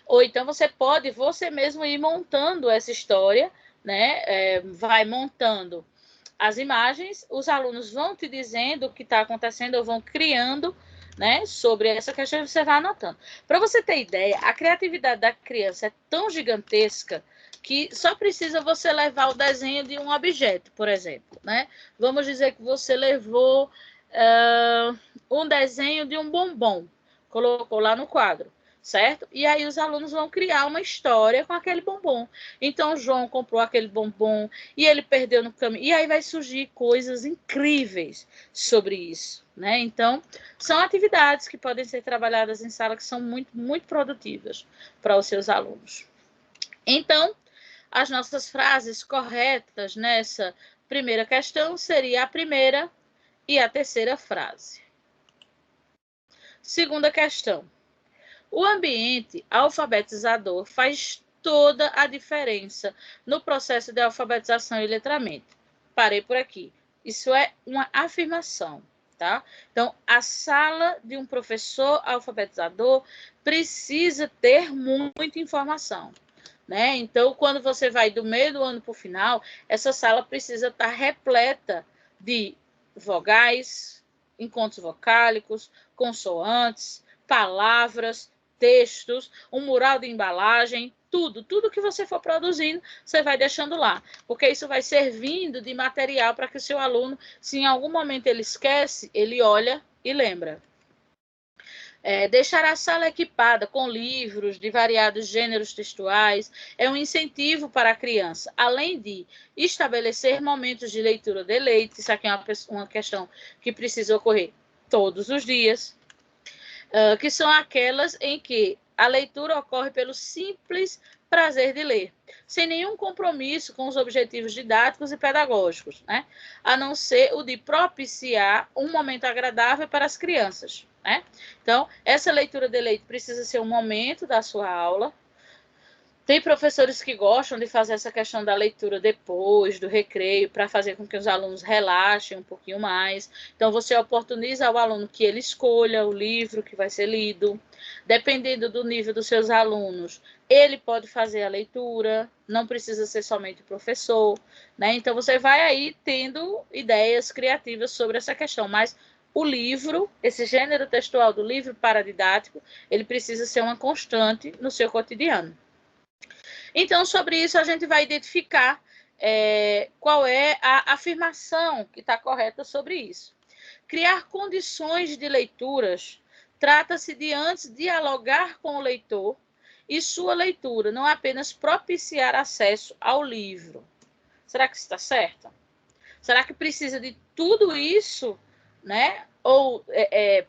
Ou então você pode, você mesmo, ir montando essa história, né? Vai montando as imagens, os alunos vão te dizendo o que está acontecendo, ou vão criando, né, sobre essa questão, você vai anotando. Para você ter ideia, a criatividade da criança é tão gigantesca que só precisa você levar o desenho de um objeto, por exemplo, né? Vamos dizer que você levou um desenho de um bombom, colocou lá no quadro, certo? E aí os alunos vão criar uma história com aquele bombom. Então, o João comprou aquele bombom e ele perdeu no caminho. E aí vai surgir coisas incríveis sobre isso, né? Então, são atividades que podem ser trabalhadas em sala que são muito, muito produtivas para os seus alunos. Então, as nossas frases corretas nessa primeira questão seria a primeira e a terceira frase. Segunda questão. O ambiente alfabetizador faz toda a diferença no processo de alfabetização e letramento. Parei por aqui. Isso é uma afirmação, tá? Então, a sala de um professor alfabetizador precisa ter muita informação, né? Então, quando você vai do meio do ano para o final, essa sala precisa estar repleta de vogais, encontros vocálicos, consoantes, palavras, textos, um mural de embalagem, tudo que você for produzindo, você vai deixando lá, porque isso vai servindo de material para que o seu aluno, se em algum momento ele esquece, ele olha e lembra. Deixar a sala equipada com livros de variados gêneros textuais é um incentivo para a criança, além de estabelecer momentos de leitura de leite, isso aqui é uma questão que precisa ocorrer todos os dias, que são aquelas em que a leitura ocorre pelo simples prazer de ler, sem nenhum compromisso com os objetivos didáticos e pedagógicos, né? A não ser o de propiciar um momento agradável para as crianças, né? Então, essa leitura de leite precisa ser um momento da sua aula. Tem professores que gostam de fazer essa questão da leitura depois do recreio, para fazer com que os alunos relaxem um pouquinho mais. Então, você oportuniza ao aluno que ele escolha o livro que vai ser lido. Dependendo do nível dos seus alunos, ele pode fazer a leitura, não precisa ser somente o professor, né? Então, você vai aí tendo ideias criativas sobre essa questão, mas o livro, esse gênero textual do livro paradidático, ele precisa ser uma constante no seu cotidiano. Então, sobre isso, a gente vai identificar qual é a afirmação que está correta sobre isso. Criar condições de leituras trata-se de antes dialogar com o leitor e sua leitura, não apenas propiciar acesso ao livro. Será que está certo? Será que precisa de tudo isso, né? Ou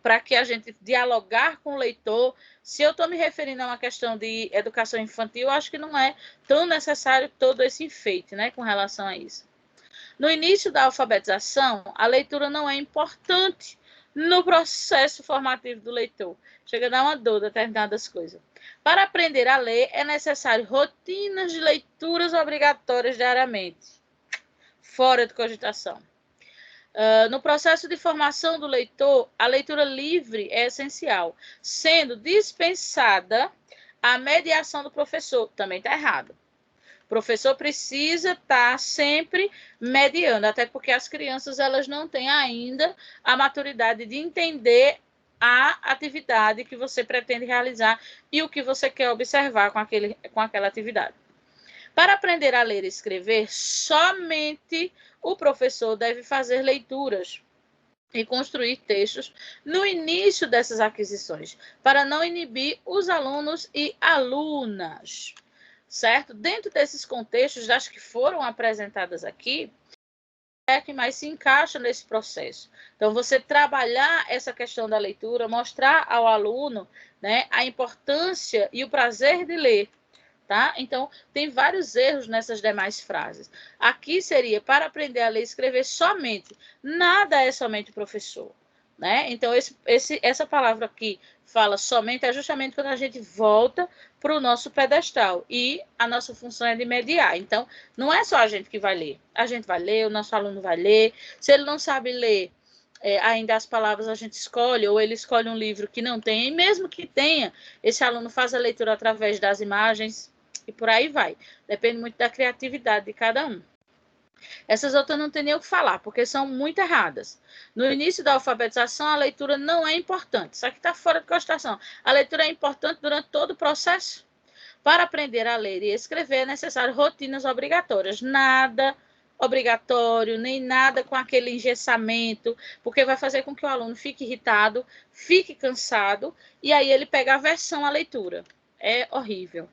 para que a gente dialogar com o leitor? Se eu estou me referindo a uma questão de educação infantil, eu acho que não é tão necessário todo esse enfeite, né, com relação a isso. No início da alfabetização, a leitura não é importante no processo formativo do leitor. Chega a dar uma dor determinadas coisas. Para aprender a ler, é necessário rotinas de leituras obrigatórias diariamente, fora de cogitação. No processo de formação do leitor, a leitura livre é essencial, sendo dispensada a mediação do professor. Também está errado. O professor precisa estar sempre mediando, até porque as crianças elas não têm ainda a maturidade de entender a atividade que você pretende realizar e o que você quer observar com aquela atividade. Para aprender a ler e escrever, somente o professor deve fazer leituras e construir textos no início dessas aquisições, para não inibir os alunos e alunas, certo? Dentro desses contextos, das que foram apresentadas aqui, é que mais se encaixa nesse processo. Então, você trabalhar essa questão da leitura, mostrar ao aluno, né, a importância e o prazer de ler. Tá? Então, tem vários erros nessas demais frases. Aqui seria para aprender a ler e escrever somente. Nada é somente o professor. Né? Então, essa palavra aqui, fala somente, é justamente quando a gente volta para o nosso pedestal. E a nossa função é de mediar. Então, não é só a gente que vai ler. A gente vai ler, o nosso aluno vai ler. Se ele não sabe ler, ainda as palavras a gente escolhe, ou ele escolhe um livro que não tem. E mesmo que tenha, esse aluno faz a leitura através das imagens, e por aí vai. Depende muito da criatividade de cada um. Essas outras não tem nem o que falar, porque são muito erradas. No início da alfabetização, a leitura não é importante. Isso aqui está fora de cogitação. A leitura é importante durante todo o processo. Para aprender a ler e escrever, é necessário rotinas obrigatórias. Nada obrigatório, nem nada com aquele engessamento, porque vai fazer com que o aluno fique irritado, fique cansado, e aí ele pega a aversão à leitura. É horrível.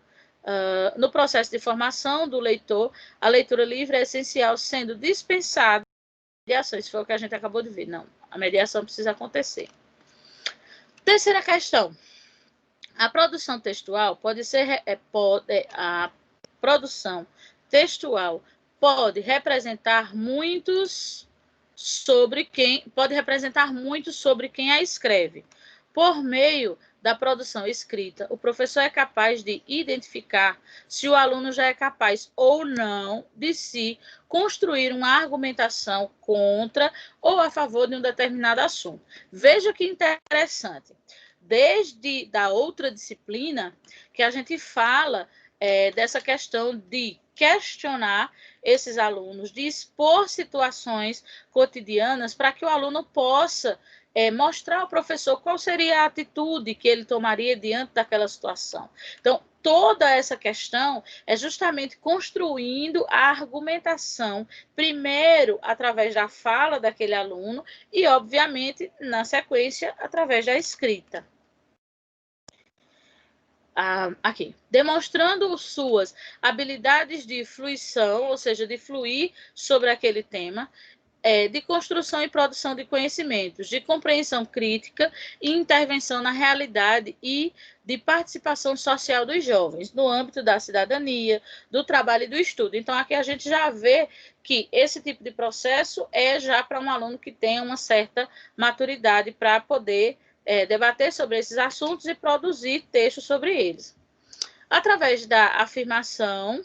No processo de formação do leitor, a leitura livre é essencial, sendo dispensada a mediação. Isso foi o que a gente acabou de ver. Não, a mediação precisa acontecer. Terceira questão. A produção textual pode ser... a produção textual pode representar muitos sobre quem... Pode representar muito sobre quem a escreve. Por meio da produção escrita, o professor é capaz de identificar se o aluno já é capaz ou não de se construir uma argumentação contra ou a favor de um determinado assunto. Veja que interessante. Desde da outra disciplina que a gente fala dessa questão de questionar esses alunos, de expor situações cotidianas para que o aluno possa mostrar ao professor qual seria a atitude que ele tomaria diante daquela situação. Então, toda essa questão é justamente construindo a argumentação, primeiro através da fala daquele aluno e, obviamente, na sequência, através da escrita. Aqui, demonstrando suas habilidades de fruição, ou seja, de fluir sobre aquele tema, de construção e produção de conhecimentos, de compreensão crítica e intervenção na realidade e de participação social dos jovens, no âmbito da cidadania, do trabalho e do estudo. Então, aqui a gente já vê que esse tipo de processo é já para um aluno que tem uma certa maturidade para poder debater sobre esses assuntos e produzir textos sobre eles. Através da afirmação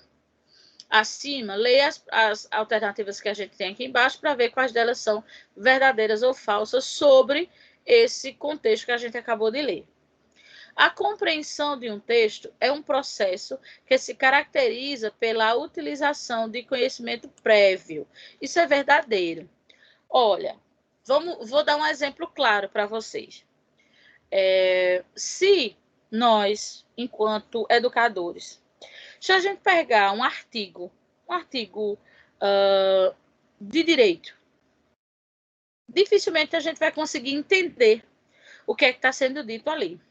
acima, leia as alternativas que a gente tem aqui embaixo para ver quais delas são verdadeiras ou falsas sobre esse contexto que a gente acabou de ler. A compreensão de um texto é um processo que se caracteriza pela utilização de conhecimento prévio. Isso é verdadeiro. Olha, vou dar um exemplo claro para vocês. Se nós, enquanto educadores, se a gente pegar um artigo de direito, dificilmente a gente vai conseguir entender o que é que está sendo dito ali.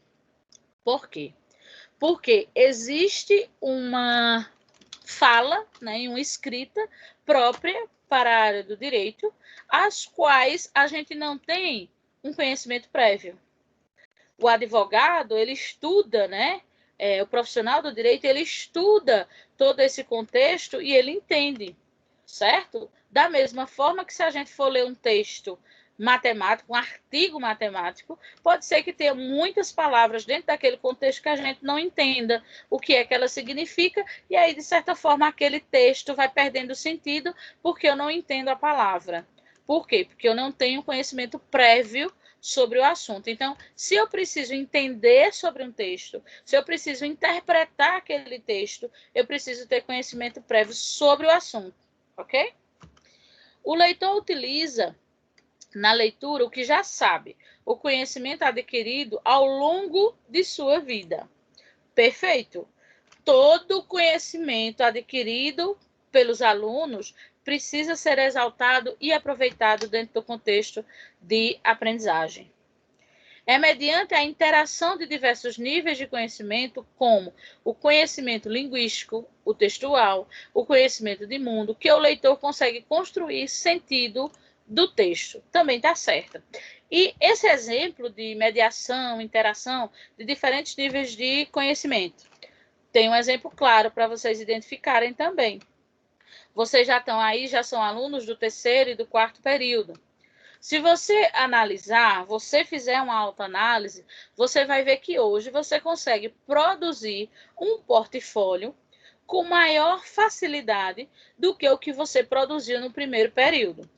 Por quê? Porque existe uma fala, né, uma escrita própria para a área do direito, as quais a gente não tem um conhecimento prévio. O advogado, ele estuda, né? O profissional do direito, ele estuda todo esse contexto e ele entende, certo? Da mesma forma que se a gente for ler um texto matemático, um artigo matemático, pode ser que tenha muitas palavras dentro daquele contexto que a gente não entenda o que é que ela significa, e aí, de certa forma, aquele texto vai perdendo sentido porque eu não entendo a palavra. Por quê? Porque eu não tenho conhecimento prévio sobre o assunto. Então, se eu preciso entender sobre um texto, se eu preciso interpretar aquele texto, eu preciso ter conhecimento prévio sobre o assunto, ok? O leitor utiliza na leitura o que já sabe, o conhecimento adquirido ao longo de sua vida. Perfeito? Todo conhecimento adquirido pelos alunos precisa ser exaltado e aproveitado dentro do contexto de aprendizagem. É mediante a interação de diversos níveis de conhecimento, como o conhecimento linguístico, o textual, o conhecimento de mundo, que o leitor consegue construir sentido do texto. Também está certo. E esse exemplo de mediação, interação de diferentes níveis de conhecimento, tem um exemplo claro para vocês identificarem também. Vocês já estão aí, já são alunos do terceiro e do quarto período. Se você analisar, você fizer uma autoanálise, você vai ver que hoje você consegue produzir um portfólio com maior facilidade do que o que você produziu no primeiro período.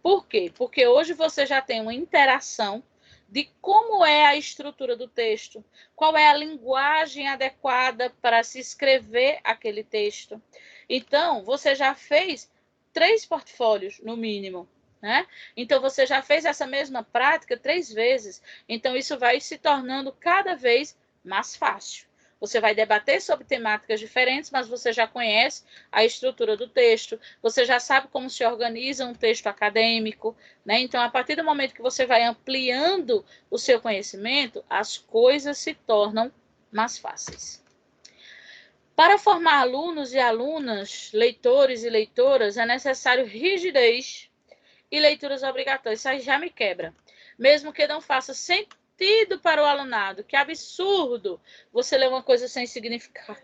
Por quê? Porque hoje você já tem uma interação de como é a estrutura do texto, qual é a linguagem adequada para se escrever aquele texto. Então, você já fez 3 portfólios, no mínimo. Né? Então, você já fez essa mesma prática 3 vezes. Então, isso vai se tornando cada vez mais fácil. Você vai debater sobre temáticas diferentes, mas você já conhece a estrutura do texto, você já sabe como se organiza um texto acadêmico, né? Então, a partir do momento que você vai ampliando o seu conhecimento, as coisas se tornam mais fáceis. Para formar alunos e alunas, leitores e leitoras, é necessário rigidez e leituras obrigatórias. Isso aí já me quebra. Mesmo que não faça sentido para o alunado. Que absurdo você ler uma coisa sem significado.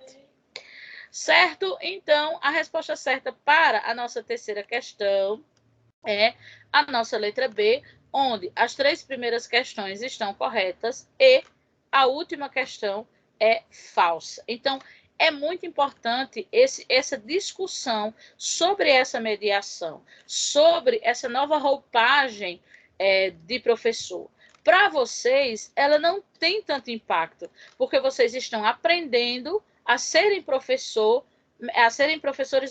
Certo? Então, a resposta certa para a nossa terceira questão é a nossa letra B, onde as 3 primeiras questões estão corretas e a última questão é falsa. Então, é muito importante essa discussão sobre essa mediação, sobre essa nova roupagem de professor. Para vocês, ela não tem tanto impacto, porque vocês estão aprendendo a serem professores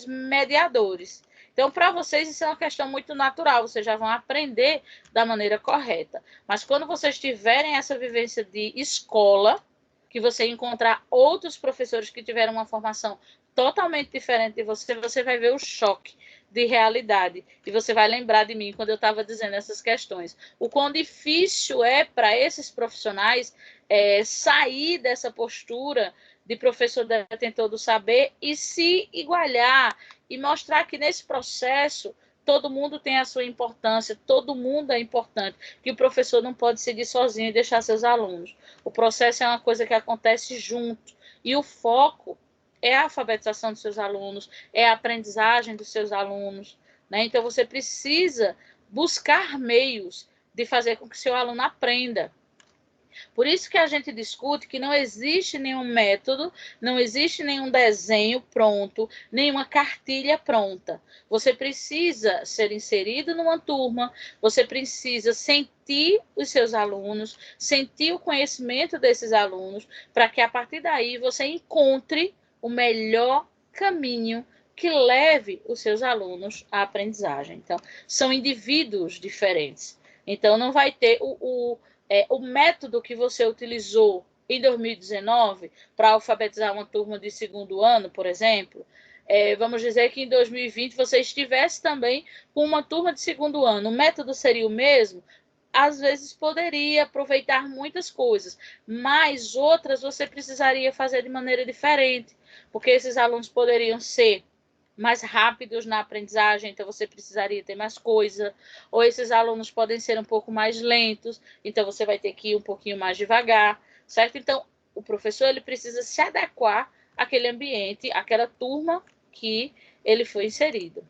mediadores. Então, para vocês, isso é uma questão muito natural, vocês já vão aprender da maneira correta. Mas quando vocês tiverem essa vivência de escola, que você encontrar outros professores que tiveram uma formação totalmente diferente de você, você vai ver o choque de realidade. E você vai lembrar de mim quando eu estava dizendo essas questões. O quão difícil é para esses profissionais sair dessa postura de professor detentor do saber e se igualar e mostrar que nesse processo todo mundo tem a sua importância, todo mundo é importante, que o professor não pode seguir sozinho e deixar seus alunos. O processo é uma coisa que acontece junto e o foco é a alfabetização dos seus alunos, é a aprendizagem dos seus alunos, né? Então você precisa buscar meios de fazer com que seu aluno aprenda. Por isso que a gente discute que não existe nenhum método, não existe nenhum desenho pronto, nenhuma cartilha pronta. Você precisa ser inserido numa turma, você precisa sentir os seus alunos, sentir o conhecimento desses alunos, para que a partir daí você encontre o melhor caminho que leve os seus alunos à aprendizagem. Então, são indivíduos diferentes. Então, não vai ter o método que você utilizou em 2019 para alfabetizar uma turma de segundo ano, por exemplo, vamos dizer que em 2020 você estivesse também com uma turma de segundo ano, o método seria o mesmo? Às vezes poderia aproveitar muitas coisas, mas outras você precisaria fazer de maneira diferente, porque esses alunos poderiam ser mais rápidos na aprendizagem, então você precisaria ter mais coisa, ou esses alunos podem ser um pouco mais lentos, então você vai ter que ir um pouquinho mais devagar, certo? Então, o professor ele precisa se adequar àquele ambiente, àquela turma que ele foi inserido.